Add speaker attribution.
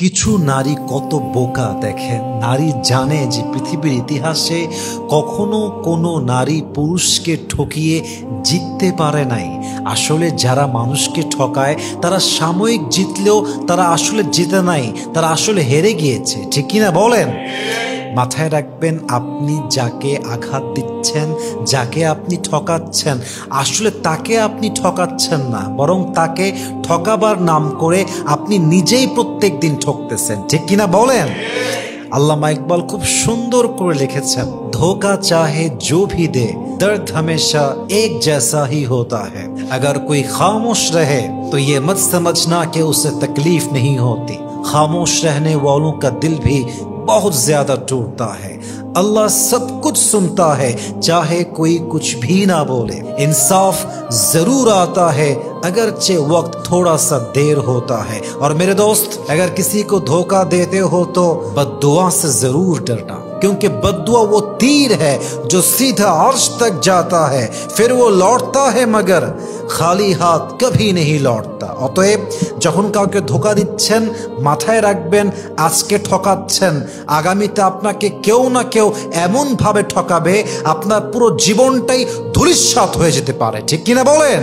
Speaker 1: কিছু নারী কত বোকা দেখেন। নারী জানে যে পৃথিবীর ইতিহাসে কখনো কোনো নারী পুরুষকে ঠকিয়ে জিততে পারে নাই। আসলে যারা মানুষকে ঠকায় তারা সাময়িক জিতলেও তারা আসলে জিতে নাই, তারা আসলে হেরে গিয়েছে। ঠিক কিনা বলেন? মাথায় রাখবেন, আপনি যাকে আঘাত দিচ্ছেন, যাকে আপনি ঠকাচ্ছেন, আসলে তাকে আপনি ঠকাচ্ছেন না, বরং তাকে ঠকাবার নাম করে আপনি নিজেই প্রত্যেক দিন ঠকতেছেন। ঠিক কিনা বলেন? আল্লামা ইকবাল খুব সুন্দর করে লিখেছেন, ধোকা চাহে जो भी दे दर्द हमेशा एक जैसा ही होता है, अगर कोई खामोश रहे तो ये मत समझना कि उसे तकलीफ नहीं होती, खामोश रहने वालों का दिल भी बहुत ज्यादा टूटता है, अल्लाह सब कुछ सुनता है चाहे कोई कुछ भी ना बोले, इंसाफ जरूर आता है अगरचे वक्त थोड़ा सा देर होता है। और मेरे दोस्त, अगर किसी को धोखा देते हो तो बद्दुआ से जरूर डरना, क्योंकि बद्दुआ वो तीर है जो सीधा अर्श तक जाता है, फिर वो लौटता है मगर খালি হাত কভি নেহি লড়তা। অতএব যখন কাউকে ধোকা দিচ্ছেন, মাথায় রাখবেন আজকে ঠকাচ্ছেন, আগামীতে আপনাকে কেউ না কেউ এমন ভাবে ঠকাবে আপনার পুরো জীবনটাই ধূলিসাৎ হয়ে যেতে পারে। ঠিক কিনা বলেন?